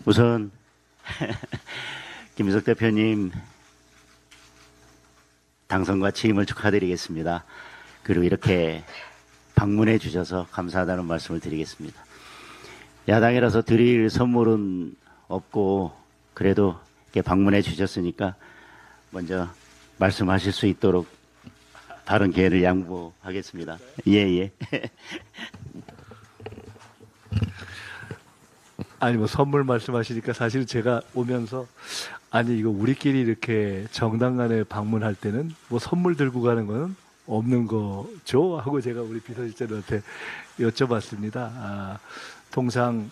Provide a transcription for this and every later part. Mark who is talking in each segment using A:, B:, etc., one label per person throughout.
A: 우선 김민석 대표님 당선과 취임을 축하드리겠습니다. 그리고 이렇게 방문해 주셔서 감사하다는 말씀을 드리겠습니다. 야당이라서 드릴 선물은 없고 그래도 이렇게 방문해 주셨으니까 먼저 말씀하실 수 있도록 다른 기회를 양보하겠습니다. 예.
B: 아니 뭐 선물 말씀하시니까 사실 제가 오면서 아니 이거 우리끼리 이렇게 정당 간에 방문할 때는 뭐 선물 들고 가는 거는 없는 거죠? 하고 제가 우리 비서실장한테 여쭤봤습니다. 통상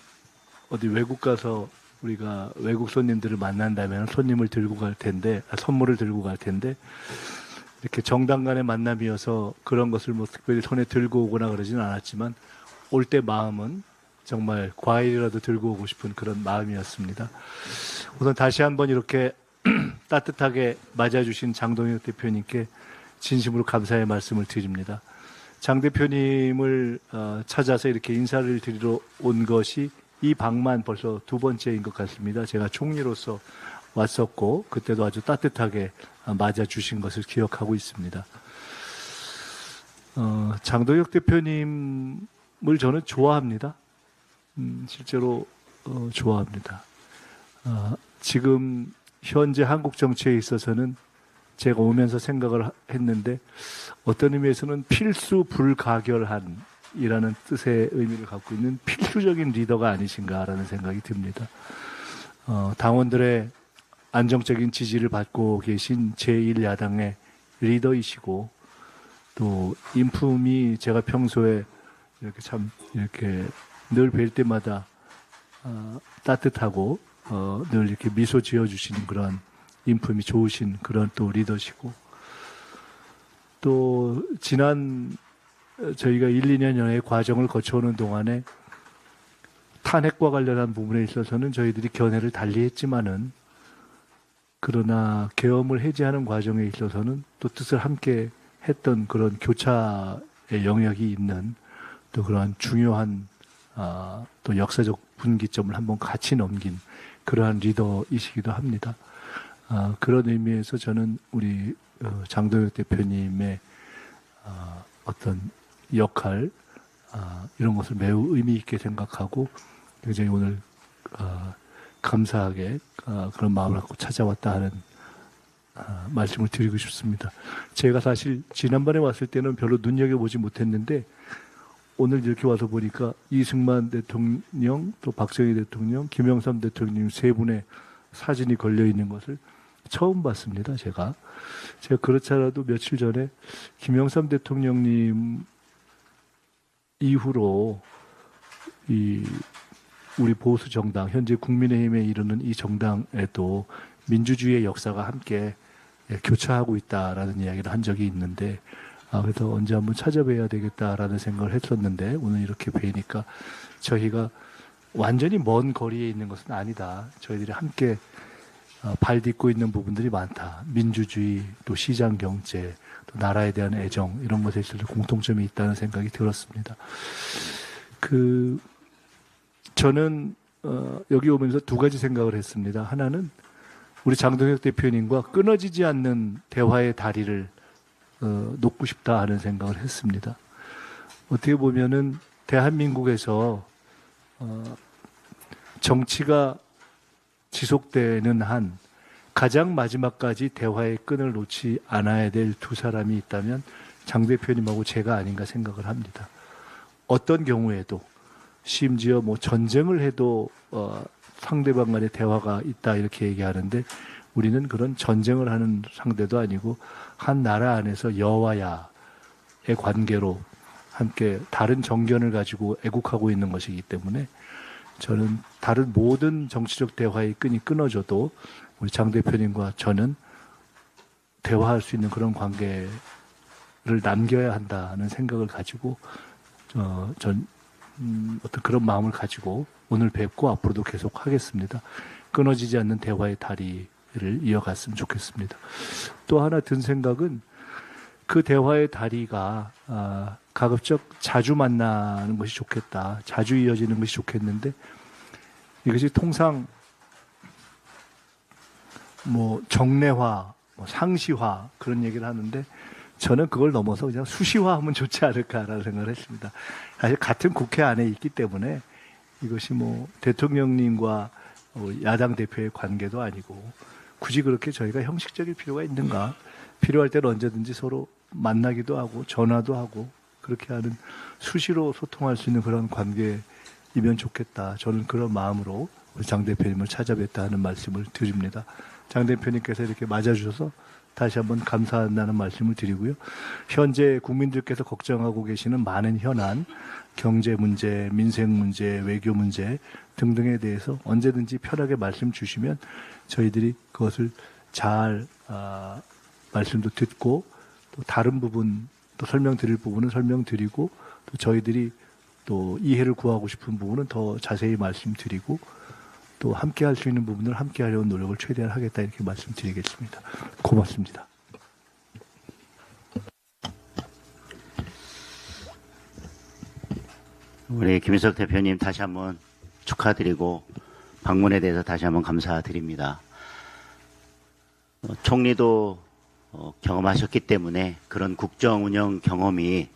B: 어디 외국 가서 우리가 외국 손님들을 만난다면 손님을 들고 갈 텐데 선물을 들고 갈 텐데 이렇게 정당 간의 만남이어서 그런 것을 뭐 특별히 손에 들고 오거나 그러지는 않았지만 올 때 마음은 정말 과일이라도 들고 오고 싶은 그런 마음이었습니다. 우선 다시 한번 이렇게 따뜻하게 맞아주신 장동혁 대표님께 진심으로 감사의 말씀을 드립니다. 장 대표님을 찾아서 이렇게 인사를 드리러 온 것이 이 방만 벌써 두 번째인 것 같습니다. 제가 총리로서 왔었고 그때도 아주 따뜻하게 맞아주신 것을 기억하고 있습니다. 장동혁 대표님을 저는 좋아합니다. 실제로 좋아합니다. 지금 현재 한국 정치에 있어서는 제가 오면서 생각을 했는데 어떤 의미에서는 필수 불가결한이라는 뜻의 의미를 갖고 있는 필수적인 리더가 아니신가라는 생각이 듭니다. 당원들의 안정적인 지지를 받고 계신 제1야당의 리더이시고 또 인품이 제가 평소에 이렇게 참 이렇게 늘 뵐 때마다 따뜻하고 늘 이렇게 미소 지어주시는 그런 인품이 좋으신 그런 또 리더시고 또 지난 저희가 1, 2년여의 과정을 거쳐오는 동안에 탄핵과 관련한 부분에 있어서는 저희들이 견해를 달리했지만은 그러나 계엄을 해제하는 과정에 있어서는 또 뜻을 함께 했던 그런 교차의 영역이 있는 또 그러한 중요한 또 역사적 분기점을 한번 같이 넘긴 그러한 리더이시기도 합니다. 그런 의미에서 저는 우리 장동혁 대표님의 어떤 역할 이런 것을 매우 의미 있게 생각하고 굉장히 오늘 감사하게 그런 마음을 갖고 찾아왔다 하는 말씀을 드리고 싶습니다. 제가 사실 지난번에 왔을 때는 별로 눈여겨보지 못했는데 오늘 이렇게 와서 보니까 이승만 대통령, 또 박정희 대통령, 김영삼 대통령 세 분의 사진이 걸려 있는 것을 처음 봤습니다. 제가 그렇지 않아도 며칠 전에 김영삼 대통령님 이후로 우리 보수 정당, 현재 국민의힘에 이르는 이 정당에도 민주주의의 역사가 함께 교차하고 있다라는 이야기를 한 적이 있는데 그래서 언제 한번 찾아뵈야 되겠다라는 생각을 했었는데 오늘 이렇게 뵈니까 저희가 완전히 먼 거리에 있는 것은 아니다. 저희들이 함께 발 딛고 있는 부분들이 많다. 민주주의, 또 시장 경제, 또 나라에 대한 애정 이런 것에 있어서 공통점이 있다는 생각이 들었습니다. 저는 여기 오면서 두 가지 생각을 했습니다. 하나는 우리 장동혁 대표님과 끊어지지 않는 대화의 다리를 놓고 싶다 하는 생각을 했습니다. 어떻게 보면은 대한민국에서 정치가 지속되는 한 가장 마지막까지 대화의 끈을 놓지 않아야 될 두 사람이 있다면 장 대표님하고 제가 아닌가 생각을 합니다. 어떤 경우에도 심지어 뭐 전쟁을 해도 상대방 간의 대화가 있다 이렇게 얘기하는데 우리는 그런 전쟁을 하는 상대도 아니고 한 나라 안에서 여와 야의 관계로 함께 다른 정견을 가지고 애국하고 있는 것이기 때문에 저는 다른 모든 정치적 대화의 끈이 끊어져도 우리 장 대표님과 저는 대화할 수 있는 그런 관계를 남겨야 한다는 생각을 가지고 어떤 그런 마음을 가지고 오늘 뵙고 앞으로도 계속 하겠습니다. 끊어지지 않는 대화의 다리를 이어갔으면 좋겠습니다. 또 하나 든 생각은 그 대화의 다리가 가급적 자주 만나는 것이 좋겠다. 자주 이어지는 것이 좋겠는데 이것이 통상 뭐 정례화, 뭐 상시화 그런 얘기를 하는데 저는 그걸 넘어서 그냥 수시화하면 좋지 않을까라는 생각을 했습니다. 사실 같은 국회 안에 있기 때문에 이것이 뭐 대통령님과 야당 대표의 관계도 아니고 굳이 그렇게 저희가 형식적일 필요가 있는가? 필요할 때는 언제든지 서로 만나기도 하고 전화도 하고 그렇게 하는 수시로 소통할 수 있는 그런 관계이면 좋겠다. 저는 그런 마음으로 우리 장 대표님을 찾아뵙다 하는 말씀을 드립니다. 장 대표님께서 이렇게 맞아주셔서 다시 한번 감사한다는 말씀을 드리고요. 현재 국민들께서 걱정하고 계시는 많은 현안, 경제 문제, 민생 문제, 외교 문제 등등에 대해서 언제든지 편하게 말씀 주시면 저희들이 그것을 잘 말씀도 듣고 또 다른 부분 또 설명드릴 부분은 설명드리고 또 저희들이 또 이해를 구하고 싶은 부분은 더 자세히 말씀드리고 또 함께 할 수 있는 부분을 함께 하려는 노력을 최대한 하겠다 이렇게 말씀드리겠습니다. 고맙습니다.
A: 우리 김인석 대표님 다시 한번 축하드리고 방문에 대해서 다시 한번 감사드립니다. 총리도 경험하셨기 때문에 그런 국정 운영 경험이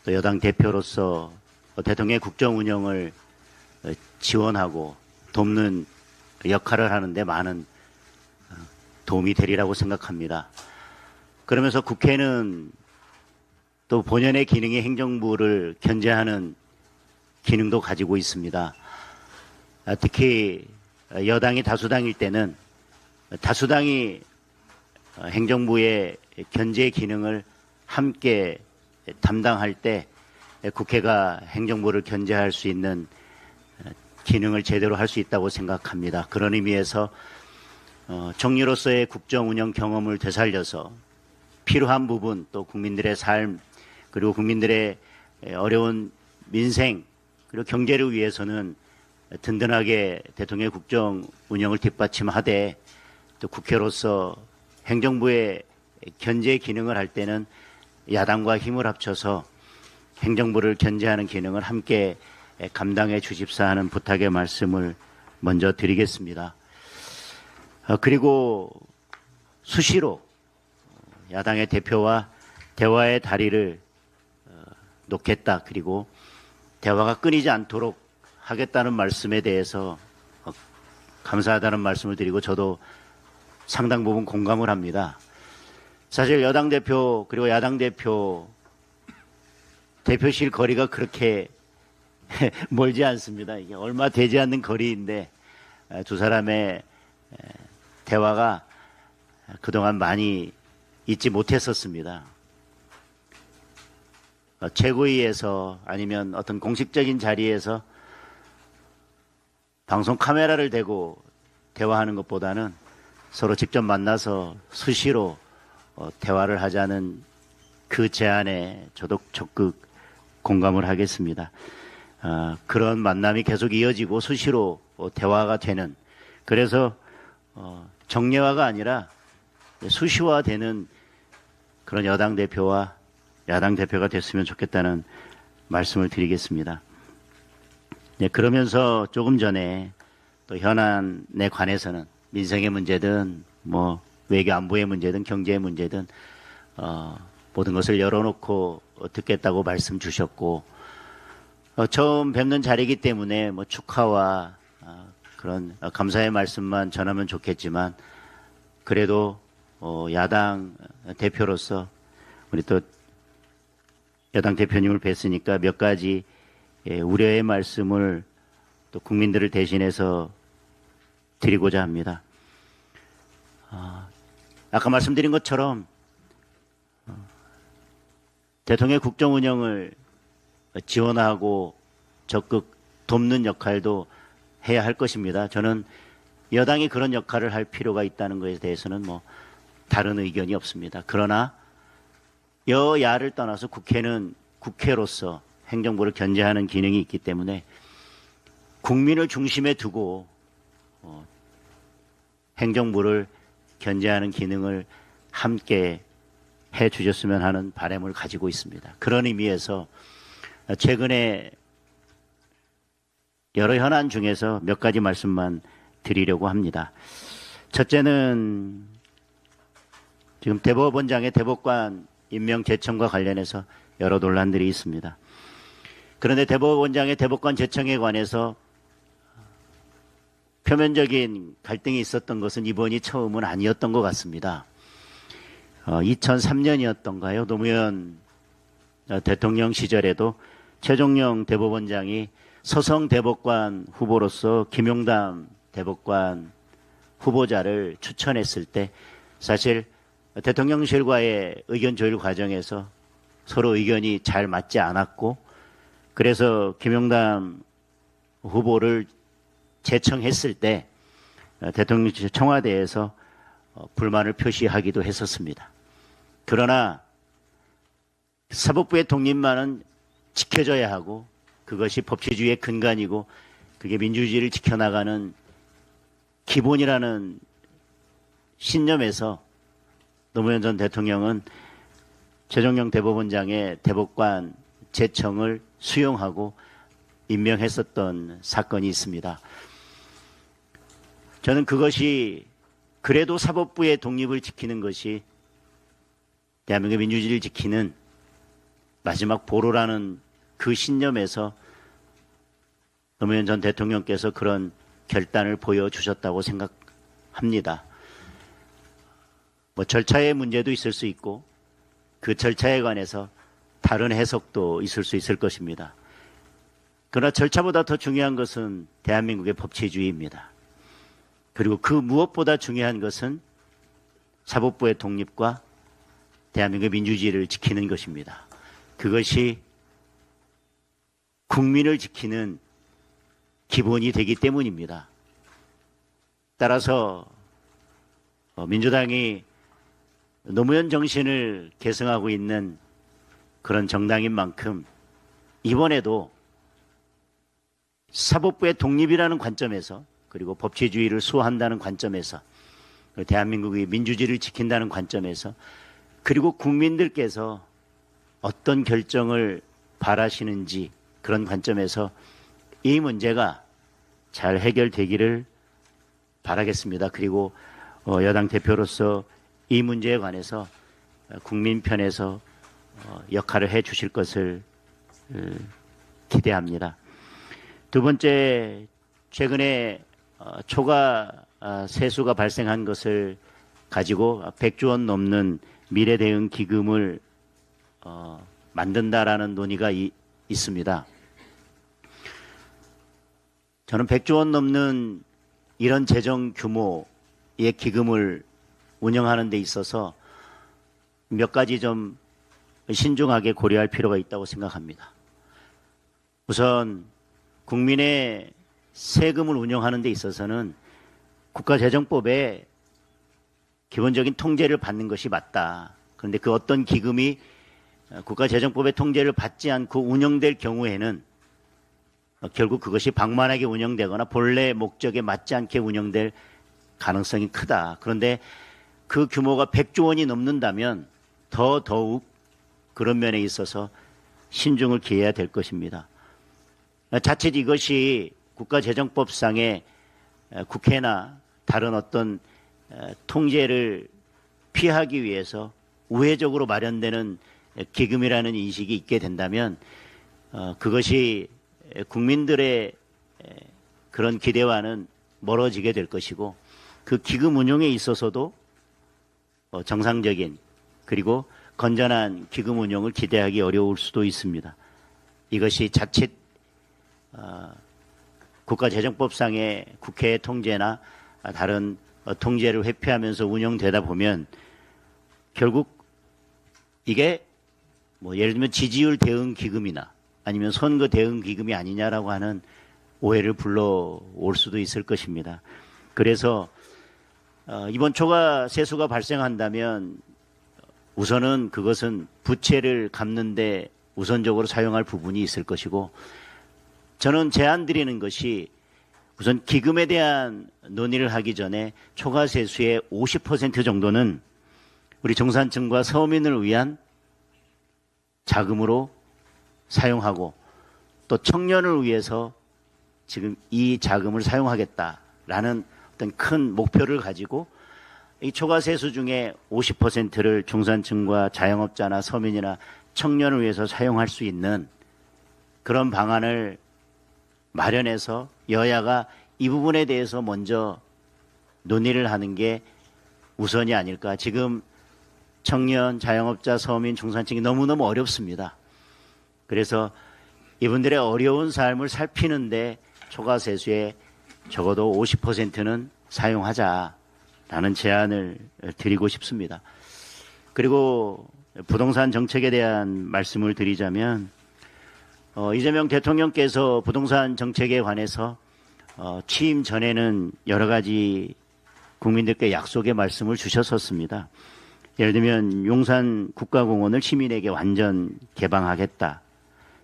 A: 또 여당 대표로서 대통령의 국정 운영을 지원하고 돕는 역할을 하는데 많은 도움이 되리라고 생각합니다. 그러면서 국회는 또 본연의 기능이 행정부를 견제하는 기능도 가지고 있습니다. 특히 여당이 다수당일 때는 다수당이 행정부의 견제 기능을 함께 담당할 때 국회가 행정부를 견제할 수 있는 기능을 제대로 할 수 있다고 생각합니다. 그런 의미에서 총리로서의 국정 운영 경험을 되살려서 필요한 부분 또 국민들의 삶 그리고 국민들의 어려운 민생 그리고 경제를 위해서는 든든하게 대통령의 국정 운영을 뒷받침하되 또 국회로서 행정부의 견제 기능을 할 때는 야당과 힘을 합쳐서 행정부를 견제하는 기능을 함께 감당해 주십사 하는 부탁의 말씀을 먼저 드리겠습니다. 그리고 수시로 야당의 대표와 대화의 다리를 놓겠다. 그리고 대화가 끊이지 않도록 하겠다는 말씀에 대해서 감사하다는 말씀을 드리고 저도 상당 부분 공감을 합니다. 사실 여당 대표 그리고 야당 대표 대표실 거리가 그렇게 멀지 않습니다. 이게 얼마 되지 않는 거리인데 두 사람의 대화가 그동안 많이 있지 못했었습니다. 최고위에서 아니면 어떤 공식적인 자리에서 방송 카메라를 대고 대화하는 것보다는 서로 직접 만나서 수시로 대화를 하자는 그 제안에 저도 적극 공감을 하겠습니다. 그런 만남이 계속 이어지고 수시로 대화가 되는 그래서 정례화가 아니라 수시화되는 그런 여당 대표와 야당 대표가 됐으면 좋겠다는 말씀을 드리겠습니다. 네, 그러면서 조금 전에 또 현안에 관해서는 민생의 문제든 뭐 외교 안보의 문제든 경제의 문제든 모든 것을 열어놓고 듣겠다고 말씀 주셨고 처음 뵙는 자리이기 때문에 뭐 축하와 그런 감사의 말씀만 전하면 좋겠지만 그래도 야당 대표로서 우리 또 여당 대표님을 뵀으니까 몇 가지 우려의 말씀을 또 국민들을 대신해서 드리고자 합니다. 아까 말씀드린 것처럼 대통령의 국정 운영을 지원하고 적극 돕는 역할도 해야 할 것입니다. 저는 여당이 그런 역할을 할 필요가 있다는 것에 대해서는 뭐 다른 의견이 없습니다. 그러나 여야를 떠나서 국회는 국회로서 행정부를 견제하는 기능이 있기 때문에 국민을 중심에 두고 행정부를 견제하는 기능을 함께 해 주셨으면 하는 바람을 가지고 있습니다. 그런 의미에서 최근에 여러 현안 중에서 몇 가지 말씀만 드리려고 합니다. 첫째는 지금 대법원장의 대법관 임명 제청과 관련해서 여러 논란들이 있습니다. 그런데 대법원장의 대법관 제청에 관해서 표면적인 갈등이 있었던 것은 이번이 처음은 아니었던 것 같습니다. 2003년이었던가요? 노무현 대통령 시절에도 최종령 대법원장이 서성 대법관 후보로서 김용담 대법관 후보자를 추천했을 때 사실 대통령실과의 의견 조율 과정에서 서로 의견이 잘 맞지 않았고 그래서 김용담 후보를 제청했을 때 대통령실 청와대에서 불만을 표시하기도 했었습니다. 그러나 사법부의 독립만은 지켜져야 하고 그것이 법치주의의 근간이고 그게 민주주의를 지켜나가는 기본이라는 신념에서 노무현 전 대통령은 최종령 대법원장의 대법관 제청을 수용하고 임명했었던 사건이 있습니다. 저는 그것이 그래도 사법부의 독립을 지키는 것이 대한민국의 민주주의를 지키는 마지막 보루라는 그 신념에서 노무현 전 대통령께서 그런 결단을 보여주셨다고 생각합니다. 뭐 절차의 문제도 있을 수 있고 그 절차에 관해서 다른 해석도 있을 수 있을 것입니다. 그러나 절차보다 더 중요한 것은 대한민국의 법치주의입니다. 그리고 그 무엇보다 중요한 것은 사법부의 독립과 대한민국의 민주주의를 지키는 것입니다. 그것이 국민을 지키는 기본이 되기 때문입니다. 따라서 민주당이 노무현 정신을 계승하고 있는 그런 정당인 만큼 이번에도 사법부의 독립이라는 관점에서 그리고 법치주의를 수호한다는 관점에서 대한민국의 민주주의를 지킨다는 관점에서 그리고 국민들께서 어떤 결정을 바라시는지 그런 관점에서 이 문제가 잘 해결되기를 바라겠습니다. 그리고 여당 대표로서 이 문제에 관해서 국민 편에서 역할을 해 주실 것을 기대합니다. 두 번째, 최근에 초과 세수가 발생한 것을 가지고 100조 원 넘는 미래대응 기금을 만든다라는 논의가 있습니다. 저는 100조 원 넘는 이런 재정 규모의 기금을 운영하는 데 있어서 몇 가지 좀 신중하게 고려할 필요가 있다고 생각합니다. 우선 국민의 세금을 운영하는 데 있어서는 국가재정법에 기본적인 통제를 받는 것이 맞다. 그런데 그 어떤 기금이 국가재정법의 통제를 받지 않고 운영될 경우에는 결국 그것이 방만하게 운영되거나 본래 목적에 맞지 않게 운영될 가능성이 크다. 그런데 그 규모가 100조 원이 넘는다면 더욱 그런 면에 있어서 신중을 기해야 될 것입니다. 자칫 이것이 국가재정법상의 국회나 다른 어떤 통제를 피하기 위해서 우회적으로 마련되는 기금이라는 인식이 있게 된다면 그것이 국민들의 그런 기대와는 멀어지게 될 것이고 그 기금 운용에 있어서도 정상적인 그리고 건전한 기금 운용을 기대하기 어려울 수도 있습니다. 이것이 자칫 국가재정법상의 국회의 통제나 다른 통제를 회피하면서 운영되다 보면 결국 이게 뭐 예를 들면 지지율 대응 기금이나 아니면 선거 대응 기금이 아니냐라고 하는 오해를 불러올 수도 있을 것입니다. 그래서 이번 초과 세수가 발생한다면 우선은 그것은 부채를 갚는데 우선적으로 사용할 부분이 있을 것이고 저는 제안 드리는 것이 우선 기금에 대한 논의를 하기 전에 초과 세수의 50% 정도는 우리 중산층과 서민을 위한 자금으로 사용하고 또 청년을 위해서 지금 이 자금을 사용하겠다라는 어떤 큰 목표를 가지고 이 초과세수 중에 50%를 중산층과 자영업자나 서민이나 청년을 위해서 사용할 수 있는 그런 방안을 마련해서 여야가 이 부분에 대해서 먼저 논의를 하는 게 우선이 아닐까. 지금 청년, 자영업자, 서민, 중산층이 너무너무 어렵습니다. 그래서 이분들의 어려운 삶을 살피는데 초과세수에 적어도 50%는 사용하자라는 제안을 드리고 싶습니다. 그리고 부동산 정책에 대한 말씀을 드리자면 이재명 대통령께서 부동산 정책에 관해서 취임 전에는 여러 가지 국민들께 약속의 말씀을 주셨었습니다. 예를 들면 용산 국가공원을 시민에게 완전 개방하겠다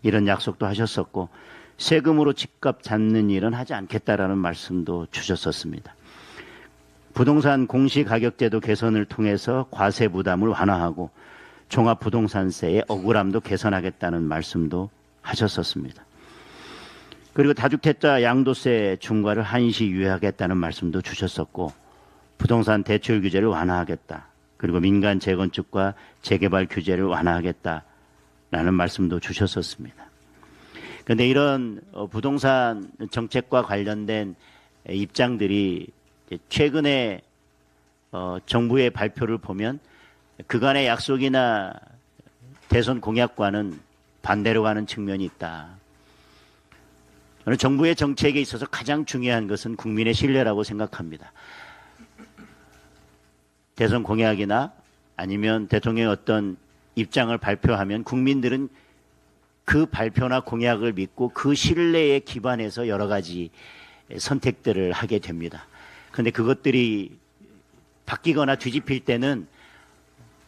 A: 이런 약속도 하셨었고 세금으로 집값 잡는 일은 하지 않겠다라는 말씀도 주셨었습니다. 부동산 공시가격제도 개선을 통해서 과세 부담을 완화하고 종합부동산세의 억울함도 개선하겠다는 말씀도 하셨었습니다. 그리고 다주택자 양도세 중과를 한시 유예하겠다는 말씀도 주셨었고 부동산 대출 규제를 완화하겠다. 그리고 민간 재건축과 재개발 규제를 완화하겠다라는 말씀도 주셨었습니다. 그런데 이런 부동산 정책과 관련된 입장들이 최근에 정부의 발표를 보면 그간의 약속이나 대선 공약과는 반대로 가는 측면이 있다. 저는 정부의 정책에 있어서 가장 중요한 것은 국민의 신뢰라고 생각합니다. 대선 공약이나 아니면 대통령의 어떤 입장을 발표하면 국민들은 그 발표나 공약을 믿고 그 신뢰에 기반해서 여러 가지 선택들을 하게 됩니다. 그런데 그것들이 바뀌거나 뒤집힐 때는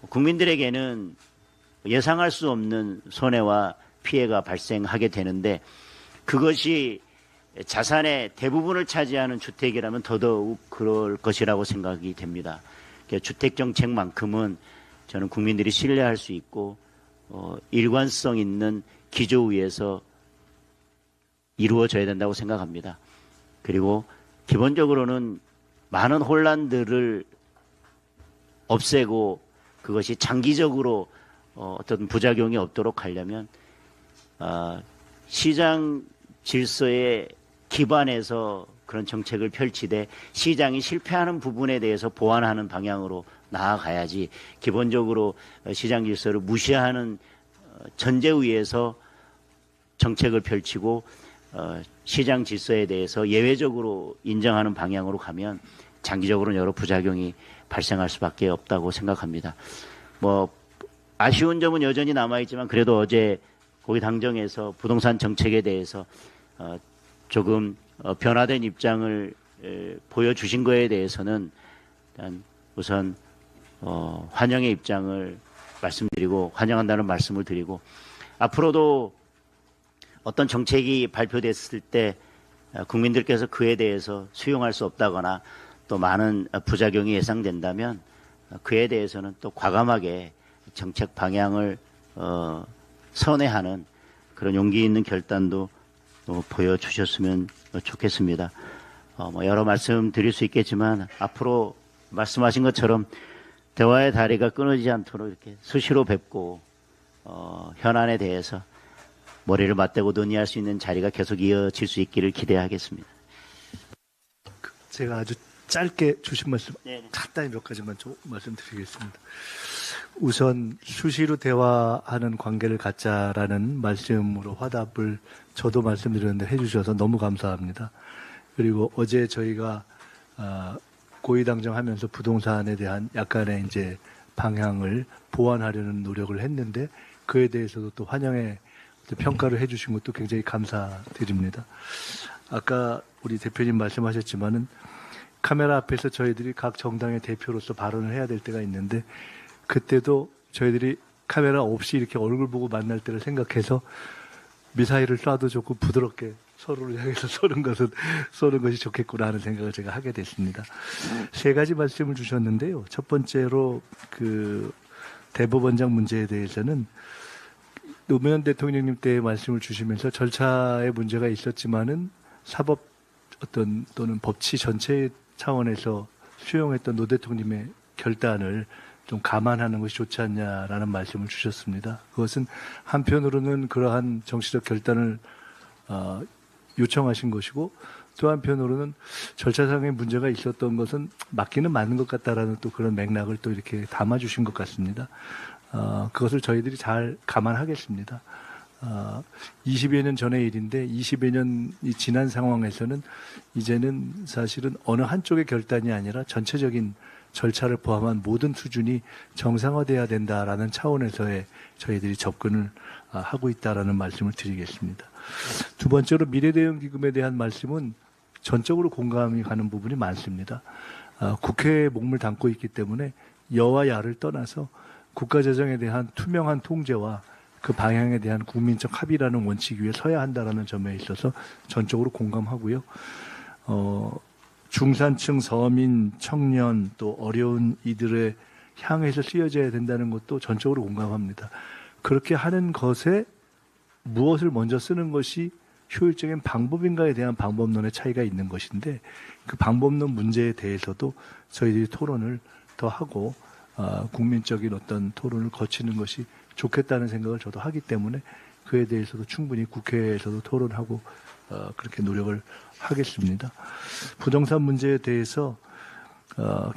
A: 국민들에게는 예상할 수 없는 손해와 피해가 발생하게 되는데 그것이 자산의 대부분을 차지하는 주택이라면 더더욱 그럴 것이라고 생각이 됩니다. 주택정책만큼은 저는 국민들이 신뢰할 수 있고 일관성 있는 기조 위에서 이루어져야 된다고 생각합니다. 그리고 기본적으로는 많은 혼란들을 없애고 그것이 장기적으로 어떤 부작용이 없도록 하려면 시장 질서에 기반해서 그런 정책을 펼치되 시장이 실패하는 부분에 대해서 보완하는 방향으로 나아가야지 기본적으로 시장 질서를 무시하는 전제 위에서 정책을 펼치고 시장 질서에 대해서 예외적으로 인정하는 방향으로 가면 장기적으로는 여러 부작용이 발생할 수밖에 없다고 생각합니다. 아쉬운 점은 여전히 남아있지만 그래도 어제 고위 당정에서 부동산 정책에 대해서 조금 변화된 입장을 보여주신 거에 대해서는 일단 우선 환영의 입장을 말씀드리고 환영한다는 말씀을 드리고 앞으로도 어떤 정책이 발표됐을 때 국민들께서 그에 대해서 수용할 수 없다거나 또 많은 부작용이 예상된다면 그에 대해서는 또 과감하게 정책 방향을 선회하는 그런 용기 있는 결단도 보여주셨으면 좋겠습니다. 여러 말씀 드릴 수 있겠지만 앞으로 말씀하신 것처럼 대화의 다리가 끊어지지 않도록 이렇게 수시로 뵙고 현안에 대해서 머리를 맞대고 논의할 수 있는 자리가 계속 이어질 수 있기를 기대하겠습니다.
B: 제가 아주 짧게 주신 말씀
A: 네네.
B: 간단히 몇 가지만 좀 말씀드리겠습니다. 우선 수시로 대화하는 관계를 갖자라는 말씀으로 화답을 저도 말씀드렸는데 해주셔서 너무 감사합니다. 그리고 어제 저희가 고위당정하면서 부동산에 대한 약간의 이제 방향을 보완하려는 노력을 했는데 그에 대해서도 또 환영의 평가를 해주신 것도 굉장히 감사드립니다. 아까 우리 대표님 말씀하셨지만은 카메라 앞에서 저희들이 각 정당의 대표로서 발언을 해야 될 때가 있는데 그때도 저희들이 카메라 없이 이렇게 얼굴 보고 만날 때를 생각해서 미사일을 쏴도 좋고 부드럽게 서로를 향해서 쏘는 것이 좋겠구나 하는 생각을 제가 하게 됐습니다. 세 가지 말씀을 주셨는데요. 첫 번째로 그 대법원장 문제에 대해서는 노무현 대통령님 때 말씀을 주시면서 절차에 문제가 있었지만은 사법 또는 법치 전체의 차원에서 수용했던 노 대통령의 결단을 좀 감안하는 것이 좋지 않냐라는 말씀을 주셨습니다. 그것은 한편으로는 그러한 정치적 결단을 요청하신 것이고, 또 한편으로는 절차상의 문제가 있었던 것은 맞기는 맞는 것 같다라는 또 그런 맥락을 또 이렇게 담아주신 것 같습니다. 그것을 저희들이 잘 감안하겠습니다. 20여 년 전의 일인데 20여 년이 지난 상황에서는 이제는 사실은 어느 한쪽의 결단이 아니라 전체적인 절차를 포함한 모든 수준이 정상화돼야 된다라는 차원에서의 저희들이 접근을 하고 있다라는 말씀을 드리겠습니다. 두 번째로 미래대응기금에 대한 말씀은 전적으로 공감이 가는 부분이 많습니다. 국회에 몸을 담고 있기 때문에 여와 야를 떠나서 국가재정에 대한 투명한 통제와 그 방향에 대한 국민적 합의라는 원칙 위에 서야 한다라는 점에 있어서 전적으로 공감하고요. 중산층, 서민, 청년 또 어려운 이들의 향해서 쓰여져야 된다는 것도 전적으로 공감합니다. 그렇게 하는 것에 무엇을 먼저 쓰는 것이 효율적인 방법인가에 대한 방법론의 차이가 있는 것인데, 그 방법론 문제에 대해서도 저희들이 토론을 더 하고 국민적인 어떤 토론을 거치는 것이 좋겠다는 생각을 저도 하기 때문에 그에 대해서도 충분히 국회에서도 토론하고 그렇게 노력을 하겠습니다. 부동산 문제에 대해서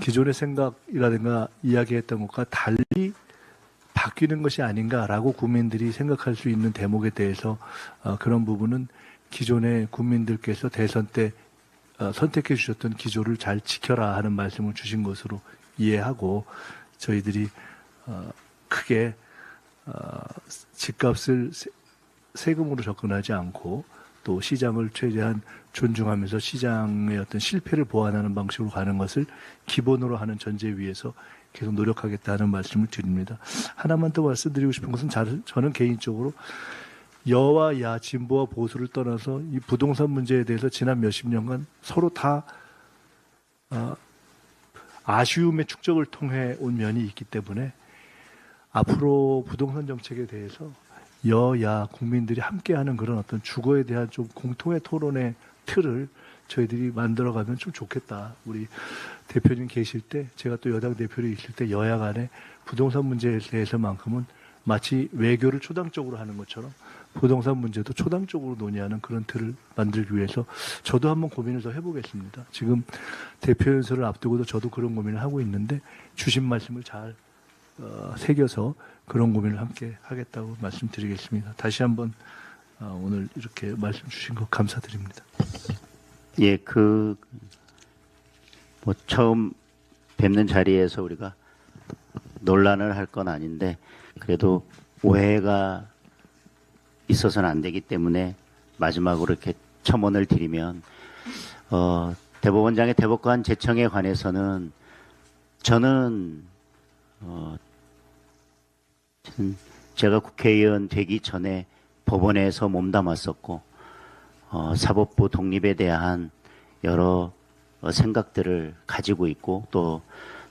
B: 기존의 생각이라든가 이야기했던 것과 달리 바뀌는 것이 아닌가라고 국민들이 생각할 수 있는 대목에 대해서 그런 부분은 기존의 국민들께서 대선 때 선택해 주셨던 기조를 잘 지켜라 하는 말씀을 주신 것으로 이해하고, 저희들이 크게 집값을 세금으로 접근하지 않고 또 시장을 최대한 존중하면서 시장의 어떤 실패를 보완하는 방식으로 가는 것을 기본으로 하는 전제 위에서 계속 노력하겠다는 말씀을 드립니다. 하나만 더 말씀드리고 싶은 것은 저는 개인적으로 여와 야, 진보와 보수를 떠나서 이 부동산 문제에 대해서 지난 몇십 년간 서로 다 아쉬움의 축적을 통해 온 면이 있기 때문에 앞으로 부동산 정책에 대해서 여야 국민들이 함께하는 그런 어떤 주거에 대한 좀 공통의 토론의 틀을 저희들이 만들어가면 좀 좋겠다. 우리 대표님 계실 때, 제가 또 여당 대표로 있을 때 여야 간에 부동산 문제에 대해서만큼은 마치 외교를 초당적으로 하는 것처럼 부동산 문제도 초당적으로 논의하는 그런 틀을 만들기 위해서 저도 한번 고민을 더 해보겠습니다. 지금 대표 연설을 앞두고도 저도 그런 고민을 하고 있는데 주신 말씀을 잘 새겨서 그런 고민을 함께 하겠다고 말씀드리겠습니다. 다시 한번 오늘 이렇게 말씀 주신 것 감사드립니다.
A: 예, 처음 뵙는 자리에서 우리가 논란을 할 건 아닌데, 그래도 오해가 있어서는 안 되기 때문에 마지막으로 이렇게 첨언을 드리면, 대법원장의 대법관 제청에 관해서는 저는 제가 국회의원 되기 전에 법원에서 몸담았었고, 사법부 독립에 대한 여러 생각들을 가지고 있고, 또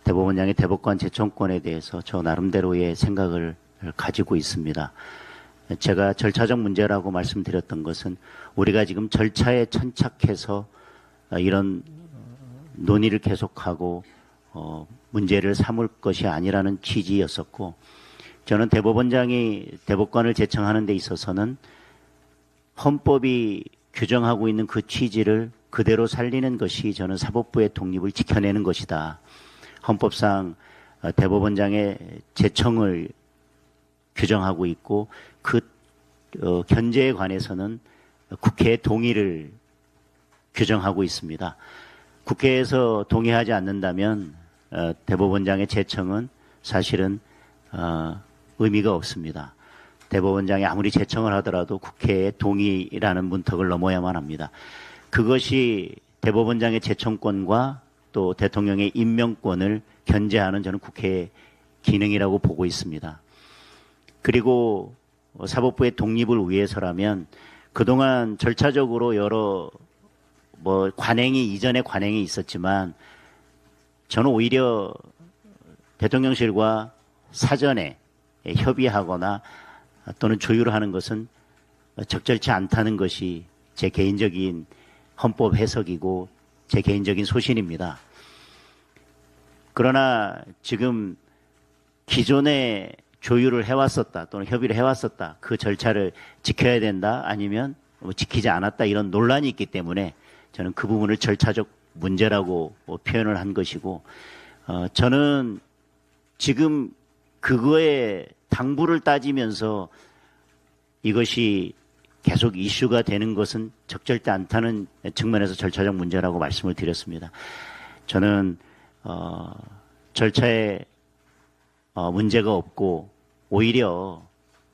A: 대법원장의 대법관 제청권에 대해서 저 나름대로의 생각을 가지고 있습니다. 제가 절차적 문제라고 말씀드렸던 것은 우리가 지금 절차에 천착해서 이런 논의를 계속하고 문제를 삼을 것이 아니라는 취지였었고, 저는 대법원장이 대법관을 제청하는 데 있어서는 헌법이 규정하고 있는 그 취지를 그대로 살리는 것이 저는 사법부의 독립을 지켜내는 것이다. 헌법상 대법원장의 제청을 규정하고 있고, 그 견제에 관해서는 국회의 동의를 규정하고 있습니다. 국회에서 동의하지 않는다면 대법원장의 제청은 사실은 의미가 없습니다. 대법원장이 아무리 제청을 하더라도 국회의 동의라는 문턱을 넘어야만 합니다. 그것이 대법원장의 제청권과 또 대통령의 임명권을 견제하는 저는 국회의 기능이라고 보고 있습니다. 그리고 사법부의 독립을 위해서라면 그동안 절차적으로 여러 이전에 관행이 있었지만, 저는 오히려 대통령실과 사전에 협의하거나 또는 조율하는 것은 적절치 않다는 것이 제 개인적인 헌법 해석이고 제 개인적인 소신입니다. 그러나 지금 기존에 조율을 해왔었다 또는 협의를 해왔었다 그 절차를 지켜야 된다 아니면 뭐 지키지 않았다 이런 논란이 있기 때문에 저는 그 부분을 절차적 문제라고 표현을 한 것이고 저는 지금 그거에 당부를 따지면서 이것이 계속 이슈가 되는 것은 적절치 않다는 측면에서 절차적 문제라고 말씀을 드렸습니다. 저는 절차에 문제가 없고 오히려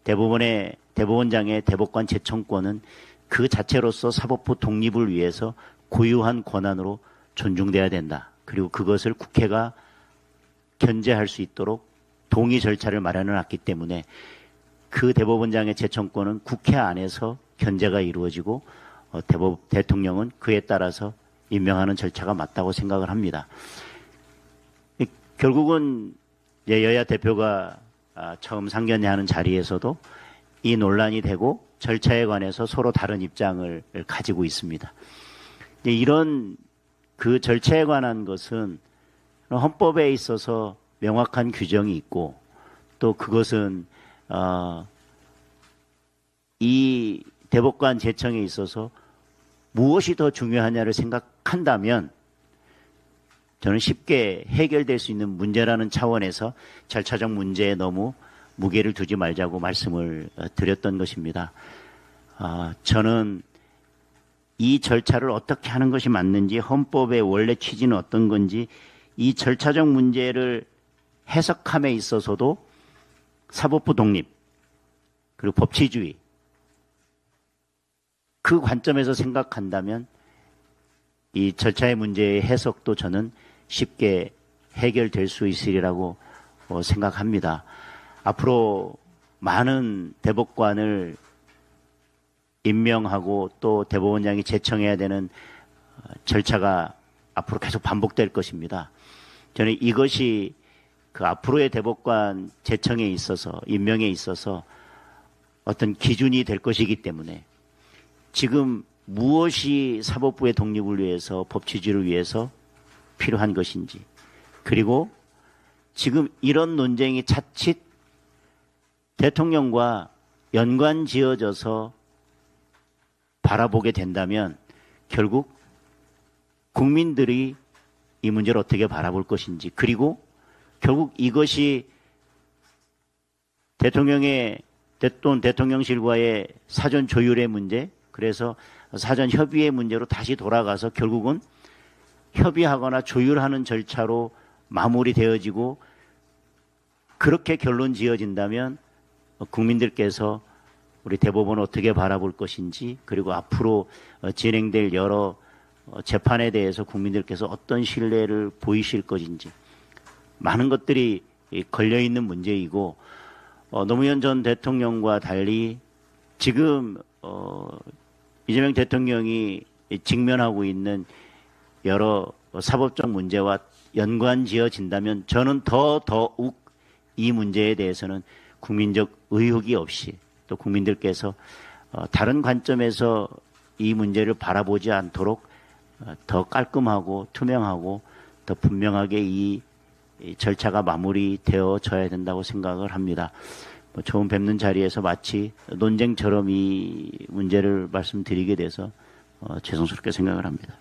A: 대법원장의 대법관 재청권은 그 자체로서 사법부 독립을 위해서 고유한 권한으로 존중돼야 된다. 그리고 그것을 국회가 견제할 수 있도록 동의 절차를 마련해 놨기 때문에 그 대법원장의 재청권은 국회 안에서 견제가 이루어지고 대통령은 그에 따라서 임명하는 절차가 맞다고 생각을 합니다. 결국은 여야 대표가 처음 상견례하는 자리에서도 이 논란이 되고 절차에 관해서 서로 다른 입장을 가지고 있습니다. 이런 그 절차에 관한 것은 헌법에 있어서 명확한 규정이 있고 또 그것은 이 대법관 재청에 있어서 무엇이 더 중요하냐를 생각한다면 저는 쉽게 해결될 수 있는 문제라는 차원에서 절차적 문제에 너무 무게를 두지 말자고 말씀을 드렸던 것입니다. 저는 이 절차를 어떻게 하는 것이 맞는지 헌법의 원래 취지는 어떤 건지 이 절차적 문제를 해석함에 있어서도 사법부 독립 그리고 법치주의 그 관점에서 생각한다면 이 절차의 문제의 해석도 저는 쉽게 해결될 수 있으리라고 생각합니다. 앞으로 많은 대법관을 임명하고 또 대법원장이 제청해야 되는 절차가 앞으로 계속 반복될 것입니다. 저는 이것이 그 앞으로의 대법관 제청에 있어서 임명에 있어서 어떤 기준이 될 것이기 때문에 지금 무엇이 사법부의 독립을 위해서 법치주의를 위해서 필요한 것인지 그리고 지금 이런 논쟁이 자칫 대통령과 연관지어져서 바라보게 된다면 결국 국민들이 이 문제를 어떻게 바라볼 것인지 그리고 결국 이것이 또는 대통령실과의 사전 조율의 문제 그래서 사전 협의의 문제로 다시 돌아가서 결국은 협의하거나 조율하는 절차로 마무리되어지고 그렇게 결론 지어진다면 국민들께서 우리 대법원을 어떻게 바라볼 것인지 그리고 앞으로 진행될 여러 재판에 대해서 국민들께서 어떤 신뢰를 보이실 것인지 많은 것들이 걸려있는 문제이고 노무현 전 대통령과 달리 지금 이재명 대통령이 직면하고 있는 여러 사법적 문제와 연관지어진다면 저는 더욱 이 문제에 대해서는 국민적 의혹이 없이 또 국민들께서 다른 관점에서 이 문제를 바라보지 않도록 더 깔끔하고 투명하고 더 분명하게 이 절차가 마무리되어져야 된다고 생각을 합니다. 처음 뵙는 자리에서 마치 논쟁처럼 이 문제를 말씀드리게 돼서 죄송스럽게 생각을 합니다.